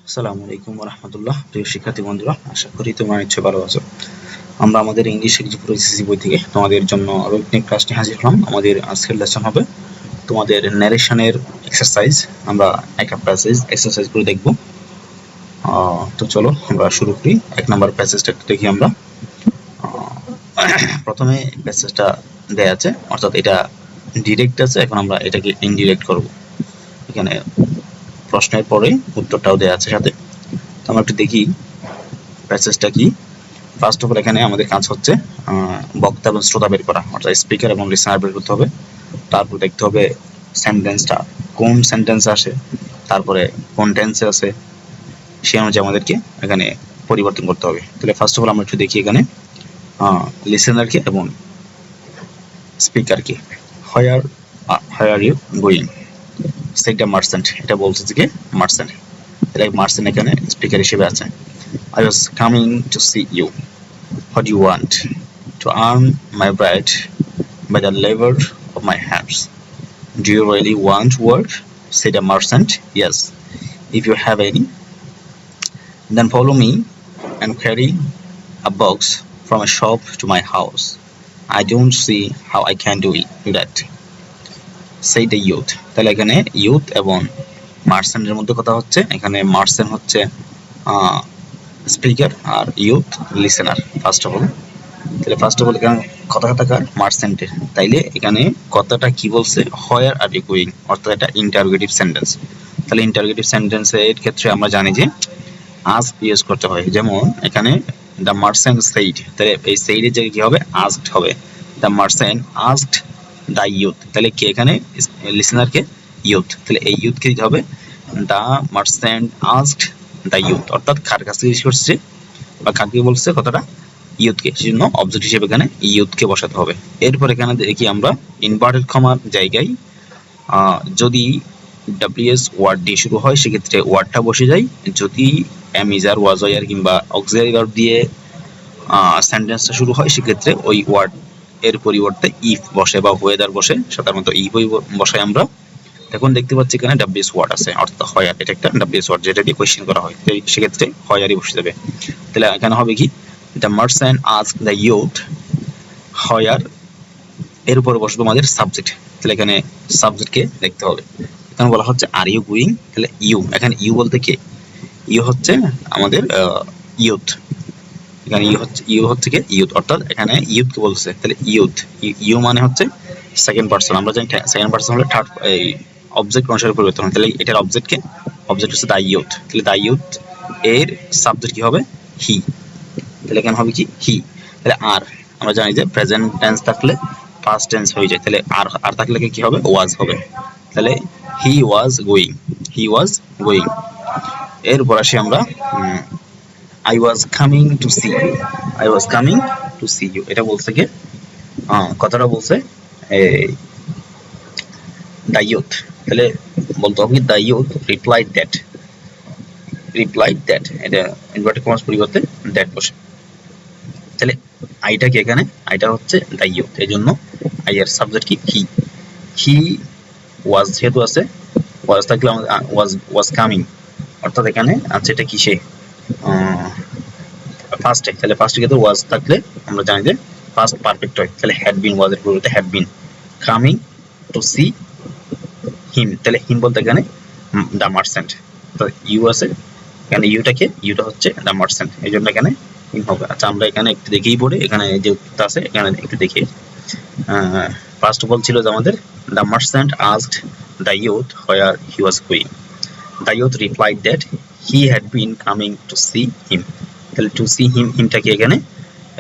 আসসালামু আলাইকুম ওয়া রাহমাতুল্লাহ। প্রিয় শিক্ষার্থী বন্ধুরা, আশা করি তোমরা নিশ্চয়ই ভালো আছো। আমরা আমাদের ইংলিশ এক্সপ্লোর সিসি বই থেকে তোমাদের জন্য আরো একটি ক্লাস নিয়ে হাজির হলাম। আমাদের আজকের লেসন হবে তোমাদের ন্যারেশনের এক্সারসাইজ। আমরা একটা প্যাসেজ এক্সারসাইজ করে দেখব। তো চলো আমরা শুরু করি। 1 নাম্বার প্যাসেজটা একটু দেখি আমরা। প্রথমে প্যাসেজটা দেয়া আছে, অর্থাৎ এটা ডিরেক্ট আছে, এখন আমরা এটাকে ইনডিরেক্ট করব। এখানে প্রশ্নের পরে উত্তরটাও দেয়া আছে সাথে। তো আমরা একটু দেখি প্যাসেজটা কি। ফার্স্ট অফ অল এখানে আমাদের কাজ হচ্ছে বক্তা এবং শ্রোতা বের করা, অর্থাৎ স্পিকার এবং লিসনার বের করতে হবে। তারপর দেখতে হবে সেন্টেন্সটা কোন সেন্টেন্স আসে, তারপরে কোন টেন্সে আছে, সেই অনুযায়ী আমাদেরকে এখানে পরিবর্তন করতে হবে। তাহলে ফার্স্ট অফ অল আমরা একটু দেখি এখানে লিসেনারকে এবং স্পিকারকে। হোয়ার আর ইউ গোয়িং? সেটা মার্চেন্ট, এটা বলছে যে মার্চেন্ট, তাহলে মার্চেন্ট এখানে স্পিকার হিসেবে আছে। I was coming to see you. What do you want? To earn my bread by the labor of my hands. Do you really want work? Said the merchant. Yes, if you have any. Then follow me and carry a box from a shop to my house. I don't see how I can do that. Said the youth. তাহলে এখানে youth এবং মার্চেন্টের মধ্যে কথা হচ্ছে। এখানে merchant হচ্ছে speaker আর youth listener. First of all এখানে কথাটা কার? মার্চেন্টের। তাইলে এখানে কথাটা কি বলছে? হোয়ার আর ইউ গোয়িং, অর্থাৎ এটা ইন্টারোগেটিভ সেন্টেন্স। তাহলে ইন্টারোগেটিভ সেন্টেন্সের ক্ষেত্রে আমরা জানি যে আস্ক ইউজ করতে হয়। যেমন এখানে দ্য মার্চেন্ট সেইড, তাহলে এই সেইডের জায়গায় কি হবে? আস্কড হবে। The merchant asked the youth, তাহলে কি এখানে লিসেনারকে? ইউথ। তাহলে এই ইউথকে দিতে হবে the merchant asked the youth, অর্থাৎ কার কাছ থেকে জিজ্ঞেস করছে বা কাকে বলছে কথাটা? ইউথকে। সেজন্য অবজেক্ট হিসেবে এখানে ইউথকে বসাতে হবে। এরপর এখানে দেখি আমরা ইনভার্টেড কমার জায়গায় যদি ডাব্লিউএস ওয়ার্ড দিয়ে শুরু হয় সেক্ষেত্রে ওয়ার্ডটা বসে যায়। যদি এম ইজ আর, ওয়াজ আর কিংবা অক্সিলারি ভার্ব দিয়ে সেন্টেন্সটা শুরু হয় সেক্ষেত্রে ওই ওয়ার্ড এর পরিবর্তে ইফ বসে বা ওয়েদার বসে, সাধারণত ইফই বসাই আমরা। এখন দেখতে পাচ্ছি এখানে ডাব্লিউএস ওয়ার্ড আছে, অর্থাৎ হোয়ার, এটা একটা ডাব্লিউএস ওয়ার্ড যেটা দিয়ে কোয়েশ্চেন করা হয়। তো সেক্ষেত্রে হোয়ারই বসে যাবে। তাহলে এখানে হবে কি? The merchant asked the youth where, এর উপরে বসবে আমাদের সাবজেক্ট। তাহলে এখানে সাবজেক্টকে দেখতে হবে। এখানে বলা হচ্ছে আর ইউ গোয়িং, তাহলে ইউ, এখানে ইউ বলতে কে? ইউ হচ্ছে আমাদের ইউথ। এখানে ইউ হচ্ছে কি? ইউথ, অর্থাৎ এখানে ইউথকে বলছে। তাহলে ইউথ, ইউ মানে হচ্ছে সেকেন্ড পারসন। আমরা জানি সেকেন্ড পারসন হলে থার্ড অবজেক্ট অনুসারে পরিবর্তন হয়। তাহলে এটার অবজেক্টকে, অবজেক্ট হচ্ছে দ্য ইউথ। তাহলে দ্য ইউথ এর সাবজেক্ট কি হবে? হি। তাহলে এখানে হবে কি? হি। তাহলে আর আমরা জানি যে প্রেজেন্ট টেন্স থাকলে পাস্ট টেন্স হয়ে যায়, তাহলে আর থাকলে কি হবে? ওয়াজ হবে। তাহলে হি was going, he was going. এরপর আসি আমরা I was coming to see you. I was coming to see you, এটা বলছে কি? কথাটা বলছে the youth। তাহলে বলতে হবে the youth replied that, এটা ইনভার্টেড কমাস পরিবর্তে দ্যাট বসে। তাহলে আইটা কি? এখানে আইটা হচ্ছে the youth, এই জন্য আই এর সাবজেক্ট কি? হি। হি ওয়াজ যেহেতু আছে, ওয়াজ থাকলে আমাদের ওয়াজ কামিং, অর্থাৎ এখানে আছে এটা কিসে? ফার্স্টে। তাহলে ফার্স্টে কিন্তু ওয়াজ থাকলে আমরা জানি যে ফার্স্ট পারফেক্ট হয়। তাহলে হ্যাড বিন, ওয়াজের পরিবর্তে had been. Coming to see him, তাহলে হিম বলতে এখানে দ্য মার্চেন্ট। তো ইউ আছে এখানে, ইউটা হচ্ছে দ্য মার্চেন্ট, এই জন্য এখানে হিম হবে। আচ্ছা, আমরা এখানে একটু দেখেই পড়ে, এখানে যে উত্তর আছে এখানে একটু দেখি। ফার্স্ট অফ অল ছিল যে আমাদের the merchant asked the youth where he was going. The youth replied that he had been coming to see him. তাহলে টু সি হিম, হিমটা কি এখানে?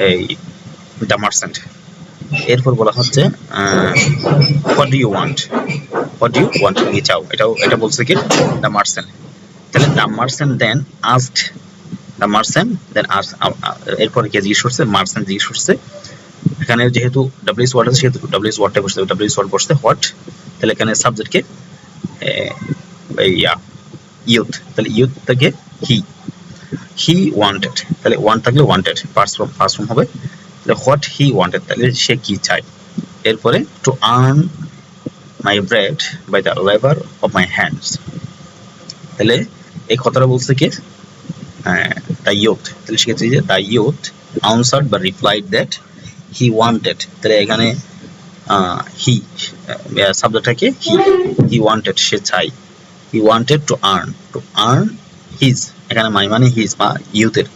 এই দ্য মার্চেন্ট। এরপর বলা হচ্ছে what do you want? What do you want, কি চাও? এটা বলছে কি? The merchant. তাহলে the merchant then asked, the merchant then এরপরে কে জিজ্ঞেস করছে? মার্চেন্ট জিজ্ঞেস করছে। এখানে যেহেতু ডাব্লিউএস ওয়ার্ড আছে সেহেতু ডাব্লিউএস ওয়ার্ডটা বসতে হবে। ডাব্লিউএস ওয়ার্ড বসতে হোয়াট, তাহলে এখানে সাবজেক্টকে ইউথ, তাহলে ইউথ থেকে হি ওয়ান্টেড, তাহলে ওয়ান থাকলে ওয়ান্টেড পার্স ফর্ম হবে। তাহলে হোয়াট হি ওয়ান্টেড, তাহলে সে কি চায়। এরপরে to earn my bread by the labour of my hands, তাহলে এই কথাটা বলছে কি দ্য ইয়ুথ, তাহলে সেক্ষেত্রে যে দ্য ইয়ুথ আনসার্ড বা রিপ্লাইড দ্যাট হি ওয়ান্টেড, তাহলে এখানে হি সাবজেক্টটাকে হি ওয়ান্টেড সে চাই, he wanted to earn his, এখানে মাই মানে হিজ বা ইউথের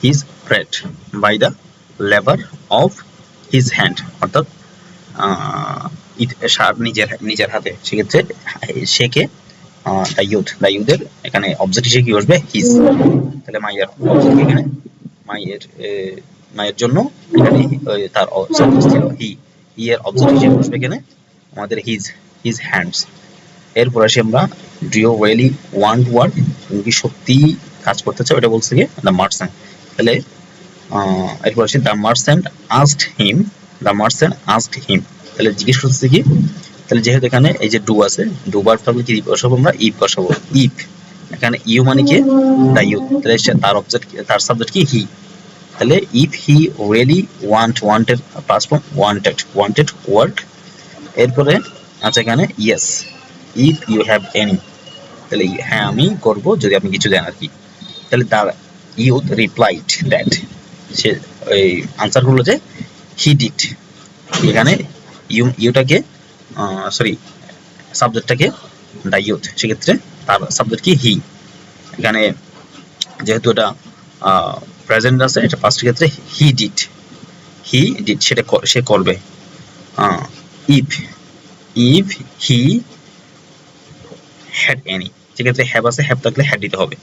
his bread by the labour of his hand, অর্থাৎ নিজের হাতে, সেক্ষেত্রে সেকে দ্য ইউথের এখানে অবজেক্ট হিসেবে কি বসবে হিজ, তাহলে মাইয়ের অবজেক্ট এখানে মায়ের জন্য এখানে তার সাবজেক্ট ছিল হি এর অবজেক্ট হিসেবে বসবে এখানে আমাদের হিজ হ্যান্ডস। এরপর আসি আমরা do you really want work, তুমি কি সত্যি কাজ করতে চাও, এটা বলছে কি দ্য মার্চেন্ট, তাহলে এরপর আসি দ্য মার্চেন্ট আস্কড হিম, তাহলে জিজ্ঞেস করতেছে কি, তাহলে যেহেতু এখানে এই যে ডু আছে, ডু ভার্ব থাকলে কি বসাবো আমরা ইফ বসাবো, ইফ এখানে ইউ মানে কি দ্য ইউ, তাহলে তার অবজেক্ট তার সাবজেক্ট কি হি, তাহলে if he really wanted past form wanted work. এরপরে আচ্ছা এখানে yes if you have any, তাহলে হ্যাঁ আমি করব যদি আপনি কিছু দেন আর কি, তাহলে তার ইউথ রিপ্লাইড দ্যাট, সে ওই আনসার করলো যে হি ডিড, এখানে ইউটাকে সরি সাবজেক্টটাকে দ্য ইউথ, সেক্ষেত্রে তার সাবজেক্ট কি হি, এখানে যেহেতু এটা প্রেজেন্ট আছে এটা ফার্স্ট ক্ষেত্রে হি ডিড সেটা সে করবে, ইফ হি হ্যাড এনি, সেক্ষেত্রে হ্যাভ আছে, হ্যাভ থাকলে হ্যাড দিতে হবে,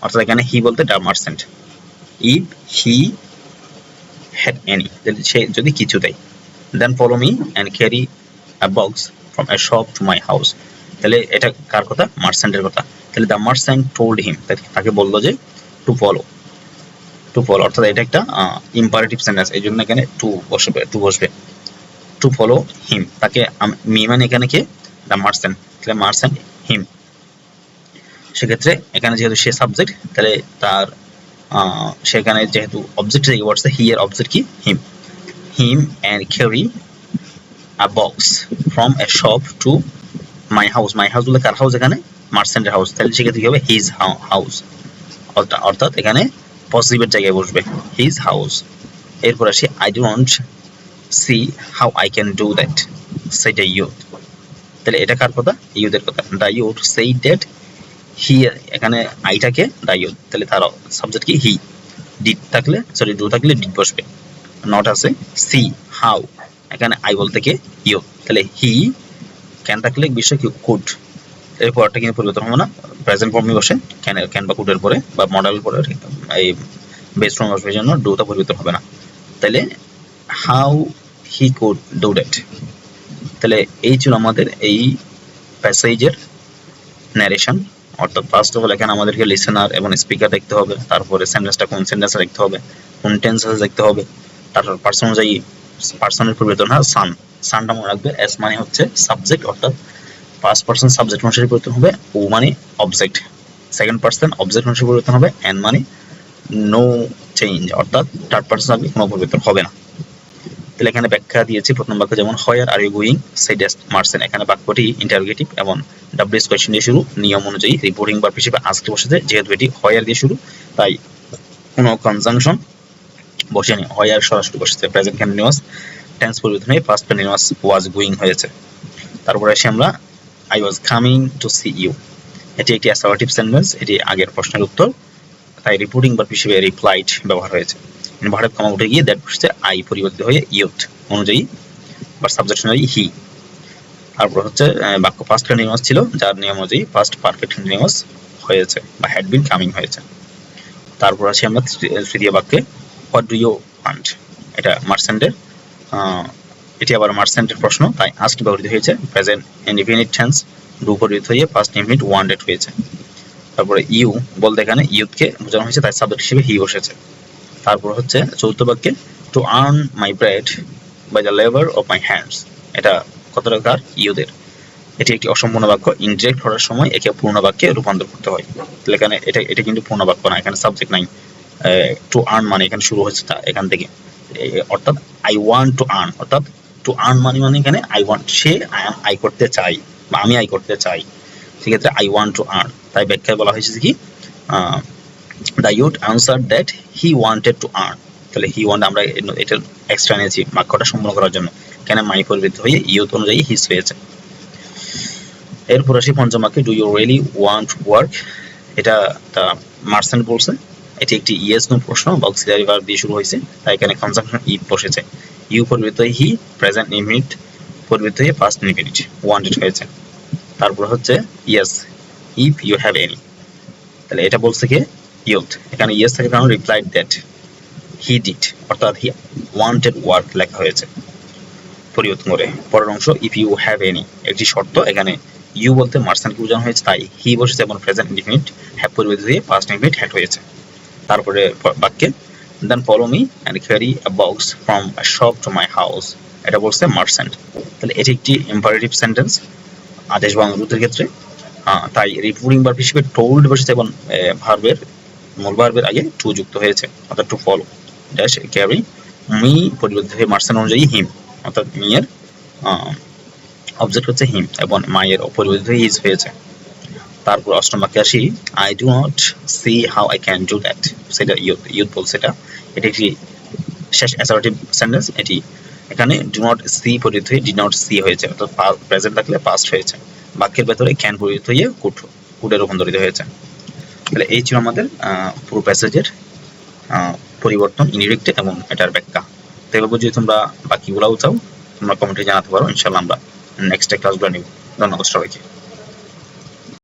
অর্থাৎ এখানে হি বলতে the merchant, if he had any, সে যদি কিছু দেয়, then follow me and carry a box from a shop to my house, তাহলে এটা কার কথা, মার্চেন্টের কথা, তাহলে দ্য মার্চেন্ট টোল্ড হিম, তাকে বললো যে টু ফলো অর্থাৎ এটা একটা ইম্পারেটিভ সেন্টেন্স, এই জন্য এখানে টু বসবে টু ফলো হিম, তাকে মি মানে এখানে কি দ্য মার্চেন্ট, তাহলে মার্চেন্ট হিম, সেক্ষেত্রে এখানে যেহেতু সে সাবজেক্ট, তাহলে তার সেখানে যেহেতু অবজেক্ট থেকে বসছে হি এর অবজেক্ট কি him and carry a box from a shop to my house বলে কার হাউস, এখানে মার্চেন্টের হাউস, তাহলে সেক্ষেত্রে কি হবে হিজ হাউস, অর্থাৎ এখানে পজিটিভের জায়গায় বসবে হিজ হাউস। এরপর আসি I don't see how I can do that, সেটা ইউথ, তাহলে এটা কার কথা, ইউথের কথা, দ্য ইউথ সেই দ্যাট হি, এখানে আইটাকে দ্য ইউথ, তাহলে তার সাবজেক্ট কি হি, ডিড থাকলে সরি ডু থাকলে ডিড বসবে, নট আছে সি হাউ, এখানে আই বলতে কি ইউথ, তাহলে হি ক্যান থাকলে বিষয় কি কুড, এর পরটা কিন্তু পরিবর্তন হবে না, প্রেজেন্ট ফর্মে বসে ক্যান বা কুডের পরে বা মডেলের পরে এই বেস ফর্ম বসবে, জন্য ডুটা পরিবর্তন হবে না, তাহলে how he could do that, তাহলে এই ছিল আমাদের এই প্যাসেজের ন্যারেশন, অর্থাৎ ফার্স্ট অফ অল এখানে আমাদেরকে লিসেনার এবং স্পিকার দেখতে হবে, তারপরে সেন্টেন্সটা কোন সেন্টেন্সে দেখতে হবে, কোন টেন্সে দেখতে হবে, তারপর পার্সন অনুযায়ী পার্সনের পরিবর্তন হয় সানটা মনে রাখবে, এস মানে হচ্ছে সাবজেক্ট, অর্থাৎ ফার্স্ট পার্সন সাবজেক্ট অনুসারে পরিবর্তন হবে, ও মানে অবজেক্ট, সেকেন্ড পার্সন অবজেক্ট অনুসারে পরিবর্তন হবে, এন মানে নো চেঞ্জ, অর্থাৎ থার্ড পার্সন হবে কোনো পরিবর্তন হবে না। তাহলে এখানে ব্যাখ্যা দিয়েছি, প্রথম বাক্য যেমন where are you going said merchant, এখানে বাক্যটি ইন্টারোগেটিভ এবং ডাব্লিউএস কোয়েশ্চন দিয়ে শুরু, নিয়ম অনুযায়ী রিপোর্টিং ভার্ব হিসেবে আজকে বসেছে, যেহেতু এটি হোয়ার দিয়ে শুরু তাই কোনো কনজাংশন বসেনি, হোয়ার সরাসরি বসেছে, প্রেজেন্ট কন্টিনিউয়াস টেন্স পরিবর্তন হয়ে পাস্ট কন্টিনিউয়াস ওয়াজ গোয়িং হয়েছে। তারপরে আসি আমরা I was coming to see you, এটি একটি অ্যাসার্টিভ সেন্টেন্স, এটি আগের প্রশ্নের উত্তর, তাই রিপোর্টিং ভার্ব হিসেবে রিপ্লাইড ব্যবহার হয়েছে, ভার্ব কমা উঠে গিয়ে দ্যাট বসেছে, আই পরিবর্তিত হয়ে ইউথ অনুযায়ী বা সাবজেক্ট অনুযায়ী হি, তারপর হচ্ছে বাক্য পাস্ট কন্টিনিউয়াস ছিল যার নিয়ম অনুযায়ী পাস্ট পারফেক্ট কন্টিনিউয়াস হয়েছে বা হ্যাড বিন কামিং হয়েছে। তারপর আসি আমরা তৃতীয় বাক্যে হোয়াট ডু ইউ ওয়ান্ট, এটা মার্চেন্টের, এটি আবার মার্চেন্টের প্রশ্ন, তাই আস্কড ব্যবহৃত হয়েছে, প্রেজেন্ট ইনডিফিনিট টেন্স ডু পরিবর্তিত হয়ে পাস্ট ইনডিফিনিট ওয়ান্টেড হয়েছে। তারপরে ইউ বলতে এখানে ইউথকে বোঝানো হয়েছে, তাই সাবজেক্ট হিসেবে হি বসেছে। তারপর হচ্ছে চতুর্থ বাক্যে to earn my bread by the labour of my hands, এটা কতটা কার, ইউদের, এটি একটি অসম্পূর্ণ বাক্য, ইনডিরেক্ট হওয়ার সময় একে পূর্ণ বাক্যে রূপান্তর করতে হয়, তাহলে এখানে এটা কিন্তু পূর্ণ বাক্য না, এখানে সাবজেক্ট নাই, টু আর্ন মানে এখানে শুরু হচ্ছে এখান থেকে, অর্থাৎ আই ওয়ান্ট টু আর্ন, অর্থাৎ টু আর্ন মানে এখানে আই ওয়ান্ট, সে আই করতে চাই বা আমি আই করতে চাই, সেক্ষেত্রে আই ওয়ান্ট টু আর্ন, তাই ব্যাখ্যায় বলা হয়েছে কি the youth answer that he wanted to earn. তাহলে হি ওয়ান্ট আমরা এটা এক্সট্রা নিয়েছি বাক্যটা সম্পূর্ণ করার জন্য, এখানে মাই পরিবর্তিত হয়ে ইউথ অনুযায়ী হিজ হয়েছে। এরপর আসি পঞ্চম বাক্যে, do you really want work. এটা দ্য মার্চেন্ট বলছে, এটি একটি ইয়েস নো প্রশ্ন বা অক্সিলারি ভার্ব দিয়ে শুরু হয়েছে, তাই এখানে কনজাংশন ইফ বসেছে। ইউ পরিবর্তিত হয়ে হি, প্রেজেন্ট ইনফিনিট পরিবর্তিত হয়ে পাস্ট ইনফিনিট ওয়ান্টেড হয়েছে। তারপর হচ্ছে yes if you have any. তাহলে এটা বলছে কি ইউথ, এখানে ইয়েস থাকে কারণ রিপ্লাইড দ্যাট হি ডিড, অর্থাৎ হি ওয়ান্টেড ওয়ার্ক লেখা হয়েছে পরিবর্তন করে। পরের অংশ ইফ ইউ হ্যাভ এনি, একটি শর্ত, এখানে ইউ বলতে মার্চেন্টকে বোঝানো হয়েছে, তাই হি বসেছে এবং প্রেজেন্ট ইনডিফিনিট হ্যাভ পরিবর্তিত হয়ে পাস্ট ইনডিফিনিট হ্যাড হয়েছে। তারপরে বাক্যে then follow me and carry a box from a shop to my house, এটা বলছে মার্চেন্ট। তাহলে এটি একটি ইম্পারেটিভ সেন্টেন্স আদেশ বা অনুরোধের ক্ষেত্রে, তাই রিপোর্টিং ভার্ব হিসেবে টোল্ড বসেছে এবং ভার্বের মূল ভার্বের আগে টু যুক্ত হয়েছে, অর্থাৎ to follow dash carry me পরিবর্তিত হয়ে মার্চেন্ট অনুযায়ী হিম, অর্থাৎ মি এর অবজেক্ট হচ্ছে হিম এবং মায়ের পরিবর্তিত হয়ে ইজ হয়েছে। তারপর অষ্টম বাক্যে আসি, I do not C how I can do that, সেটা ইউথ বলছে। এটি একটি শেষ অ্যাসার্টিভ সেন্টেন্স, এটি এখানে ডু নট সি পরিবর্তিত হয়ে ডি নট সি হয়েছে, অর্থাৎ প্রেজেন্ট থাকলে পাস্ট হয়েছে। বাক্যের ভেতরে ক্যান পরিবর্তিত হয়ে কুডে রূপান্তরিত হয়েছে। তাহলে এই ছিল আমাদের পুরো প্যাসেজের পরিবর্তন ইনডিরেক্ট এবং এটার ব্যাখ্যা। তো এবার যদি তোমরা বাকিগুলোও চাও তোমরা কমেন্টে জানাতে পারো, ইনশাআল্লাহ আমরা নেক্সট ক্লাসগুলো নিব। ধন্যবাদ সবাইকে।